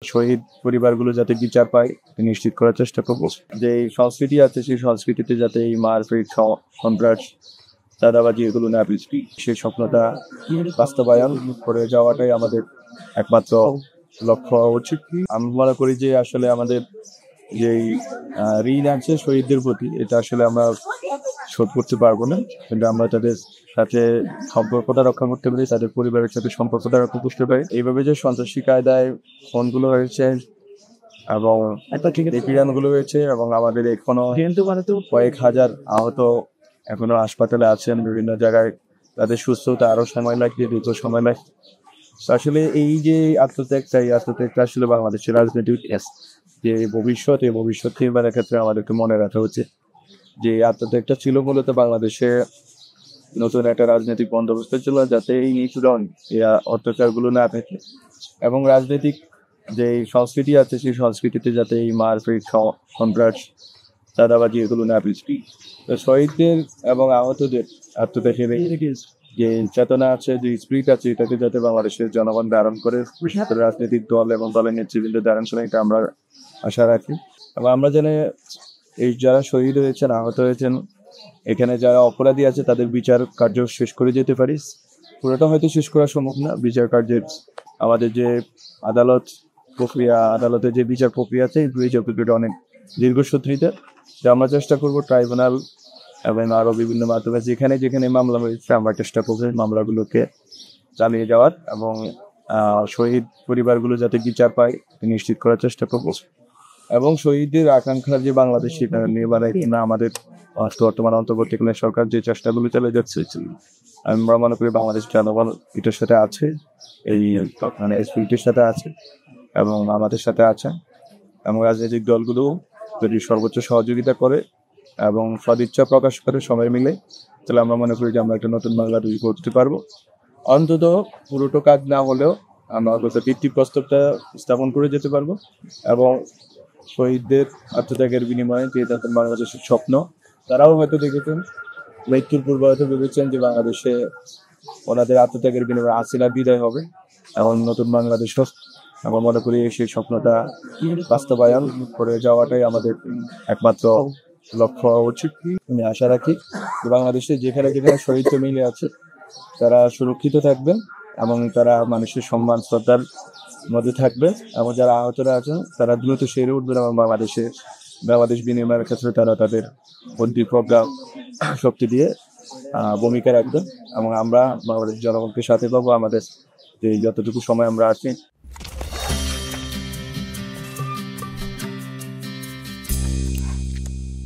শহীদ পরিবারগুলো যাতে বিচার পায় নিশ্চিত করার চেষ্টা করব। যে সংস্কৃতি আছে সেই সংস্কৃতিতে যাতে এই মারপিট, সন্ত্রাস, চাঁদাবাজি এগুলো না বৃষ্টি, সেই স্বপ্নটা বাস্তবায়ন করে যাওয়াটাই আমাদের একমাত্র লক্ষ্য হওয়া উচিত। আমি মনে করি যে আসলে আমাদের যেই ঋণ আছে শহীদদের প্রতি, এটা আসলে আমরা শোধ করতে পারবো না, কিন্তু আমরা তাদের সাথে সম্পর্কটা রক্ষা করতে পারি, তাদের পরিবারের সাথে সম্পর্কটা রক্ষা করতে পারি। এইভাবে যে সন্ত্রাসী কায়দায় ফোনগুলো হয়েছে এবং গুলো হয়েছে এবং আমাদের এখনো কয়েক হাজার আহত এখনো হাসপাতালে আছেন, বিভিন্ন জায়গায় তাদের সুস্থতা আরো সময় লাগবে, দ্রুত সময় লাগবে। আসলে এই যে আত্মত্যাগটা, এই আত্মত্যাগটা আসলে বাংলাদেশের রাজনৈতিক যে ভবিষ্যৎ, এই ভবিষ্যৎ নির্মাণের ক্ষেত্রে আমাদেরকে মনে রাখা হচ্ছে যে আত্মত্যাগটা ছিল মূলত বাংলাদেশে নতুন একটা রাজনৈতিক বন্দোবস্ত ছিল, যাতে এই নিপীড়ন, এই অত্যাচারগুলো না থাকে এবং রাজনৈতিক যে সংস্কৃতি আছে সেই সংস্কৃতিতে যাতে এই মারপিট, সন্ত্রাস, চাঁদাবাজি এগুলো না বৃষ্টি। তো শহীদদের এবং আহতদের আত্মত্যাগের যে চেতনা আছে, যে স্পিরিট আছে, এটাকে যাতে বাংলাদেশের জনগণ ধারণ করে, রাজনৈতিক দল এবং দলের নেতৃবৃন্দ ধারণ করে, এটা আমরা আশা রাখি। এবং আমরা জানি এই যারা শহীদ হয়েছেন, আহত হয়েছেন, এখানে যারা অপরাধী আছে তাদের বিচার কার্য শেষ করে যেতে পারি। পুরোটা হয়তো শেষ করা সম্ভব না, বিচার কার্যের আমাদের যে আদালত প্রক্রিয়া, আদালতের যে বিচার প্রক্রিয়া আছে, এই বিচার প্রক্রিয়াটা অনেক দীর্ঘসূত্রিতা। তো আমরা চেষ্টা করবো ট্রাইব্যুনাল এবং আরো বিভিন্ন মাধ্যমে যেখানে যেখানে মামলা হয়েছে আমরা চেষ্টা করবো মামলাগুলোকে চালিয়ে যাওয়ার এবং শহীদ পরিবারগুলো যাতে বিচার পায় নিশ্চিত করার চেষ্টা করবো। এবং শহীদদের আকাঙ্ক্ষার যে বাংলাদেশ, সেটা নির্মাণে কিনা আমাদের বর্তমান অন্তর্বর্তীকালীন সরকার যে চেষ্টাগুলো চালিয়ে যাচ্ছে, আমরা মনে করি বাংলাদেশ জনগণ এটার সাথে আছে, এই মানে স্পিরিটের সাথে আছে এবং আমাদের সাথে আছে। এবং রাজনৈতিক দলগুলো যদি সর্বোচ্চ সহযোগিতা করে এবং সদিচ্ছা প্রকাশ করে সবাই মিলে, তাহলে আমরা মনে করি যে আমরা একটা নতুন বাংলা তৈরি করতে পারবো। অন্তত পুরোটো কাজ না হলেও আমরা অন্তত ভিত্তিপ্রস্তরটা স্থাপন করে যেতে পারবো এবং শহীদদের আত্মত্যাগের বিনিময়ে যে তাদের বাংলাদেশের স্বপ্ন, তারাও হয়তো দেখেছেন, মৃত্যুর পূর্বে হয়তো ভেবেছেন যে বাংলাদেশে ওনাদের আত্মত্যাগের বিনিময়ে হাসিনা বিদায় হবে এবং নতুন বাংলাদেশ। আমরা মনে করি সেই স্বপ্নটা বাস্তবায়ন করে যাওয়াটাই আমাদের একমাত্র লক্ষ্য হওয়া উচিত। আমি আশা রাখি যে বাংলাদেশে যেখানে যেখানে শহীদ মিলে আছে তারা সুরক্ষিত থাকবে এবং তারা মানুষের সম্মান শ্রদ্ধার মধ্যে থাকবে এবং যারা আহতরা আছেন তারা দ্রুত সেরে উঠবেন এবং বাংলাদেশ বিনিময়ের ক্ষেত্রে তারা তাদের বুদ্ধি প্রজ্ঞা শক্তি দিয়ে ভূমিকা রাখবেন এবং আমরা বাংলাদেশ জনগণকে সাথে পাবো আমাদের যে যতটুকু সময় আমরা আছি।